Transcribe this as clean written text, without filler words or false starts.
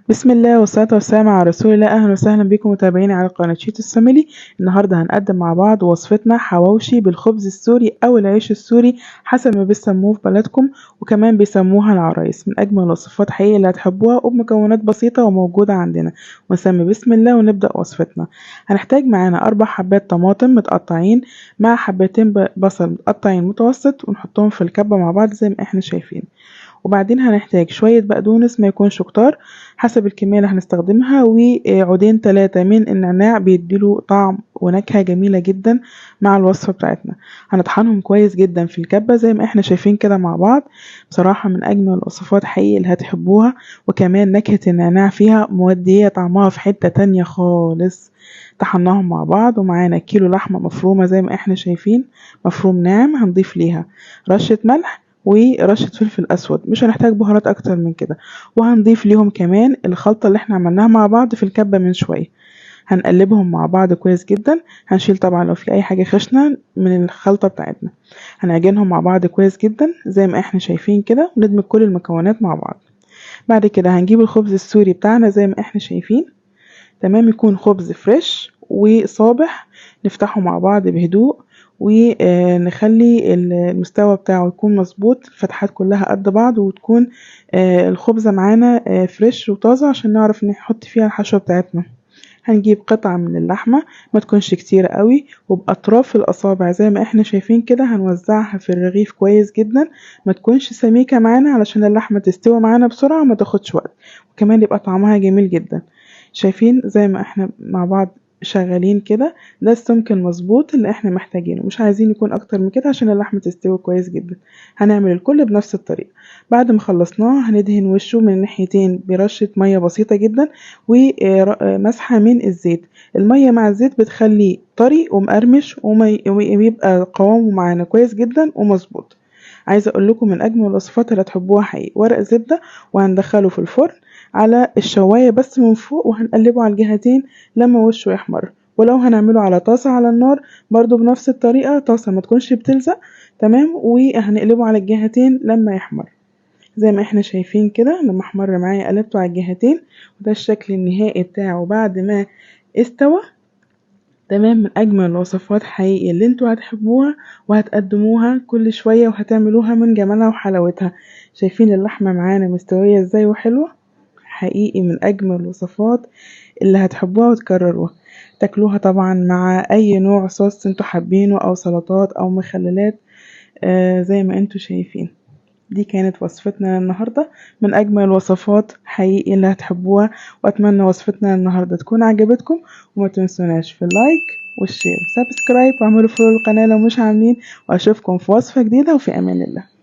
بسم الله والصلاة والسلام على رسول الله. أهلا وسهلا بكم متابعيني على قناة شيتوس فاميلي. النهاردة هنقدم مع بعض وصفتنا حواوشي بالخبز السوري أو العيش السوري حسب ما بيسموه في بلدكم، وكمان بيسموها العرايس. من أجمل الوصفات حقيقي اللي هتحبوها وبمكونات بسيطة وموجودة عندنا. ونسمي بسم الله ونبدأ وصفتنا. هنحتاج معانا 4 حبات طماطم متقطعين مع حبتين بصل متقطعين متوسط، ونحطهم في الكبة مع بعض زي ما احنا شايفين. وبعدين هنحتاج شوية بقدونس ما يكونش كتار حسب الكمية اللي هنستخدمها، وعودين 3 من النعناع بيديله طعم ونكهة جميلة جدا مع الوصفة بتاعتنا. هنطحنهم كويس جدا في الكبة زي ما احنا شايفين كده مع بعض. بصراحة من أجمل الوصفات حقيقي اللي هتحبوها، وكمان نكهة النعناع فيها مودية طعمها في حتة تانية خالص. طحناهم مع بعض، ومعانا كيلو لحمة مفرومة زي ما احنا شايفين، مفروم ناعم. هنضيف ليها رشة ملح ورشة فلفل اسود، مش هنحتاج بهارات اكتر من كده. وهنضيف ليهم كمان الخلطة اللي احنا عملناها مع بعض في الكبة من شوية. هنقلبهم مع بعض كويس جدا. هنشيل طبعا لو في اي حاجة خشنة من الخلطة بتاعتنا. هنعجنهم مع بعض كويس جدا زي ما احنا شايفين كده، وندمج كل المكونات مع بعض. بعد كده هنجيب الخبز السوري بتاعنا زي ما احنا شايفين، تمام. يكون خبز فريش وصابح. نفتحه مع بعض بهدوء، ونخلي المستوى بتاعه يكون مظبوط، الفتحات كلها قد بعض، وتكون الخبزة معانا فريش وطازة عشان نعرف نحط فيها الحشوة بتاعتنا. هنجيب قطعة من اللحمة ما تكونش كتيرة قوي، وبأطراف الأصابع زي ما احنا شايفين كده. هنوزعها في الرغيف كويس جدا، ما تكونش سميكة معانا علشان اللحمة تستوي معانا بسرعة وما تاخدش وقت، وكمان يبقى طعمها جميل جدا. شايفين زي ما احنا مع بعض شغالين كده، ده السمك المظبوط اللي احنا محتاجينه، مش عايزين يكون اكتر من كده عشان اللحمة تستوي كويس جدا. هنعمل الكل بنفس الطريقة. بعد ما خلصناه هندهن وشه من الناحيتين برشة مية بسيطة جدا ومسحة من الزيت. المية مع الزيت بتخليه طري ومقرمش ويبقى قوامه معانا كويس جدا ومظبوط. عايزة اقول لكم من اجمل الوصفات اللي هتحبوها حقيقي ورق زبدة، وهندخله في الفرن على الشواية بس من فوق، وهنقلبه على الجهتين لما وشه يحمر. ولو هنعمله على طاسة على النار برضو بنفس الطريقة، طاسة ما تكونش بتلزق، تمام. وهنقلبه على الجهتين لما يحمر زي ما احنا شايفين كده. لما احمر معايا قلبته على الجهتين، وده الشكل النهائي بتاعه بعد ما استوى، تمام. من اجمل الوصفات حقيقي اللي انتوا هتحبوها وهتقدموها كل شوية وهتعملوها من جمالها وحلاوتها. شايفين اللحمة معانا مستوية ازاي وحلوة؟ حقيقي من اجمل الوصفات اللي هتحبوها وتكرروها. تاكلوها طبعا مع اي نوع صوص انتوا حابينه، او سلطات او مخللات، زي ما انتوا شايفين. دي كانت وصفتنا النهاردة، من أجمل الوصفات حقيقي اللي هتحبوها. وأتمنى وصفتنا النهاردة تكون عجبتكم، وما تنسوناش في اللايك والشير وسبسكرايب، واعملوا فولو القناة لو مش عاملين. وأشوفكم في وصفة جديدة، وفي أمان الله.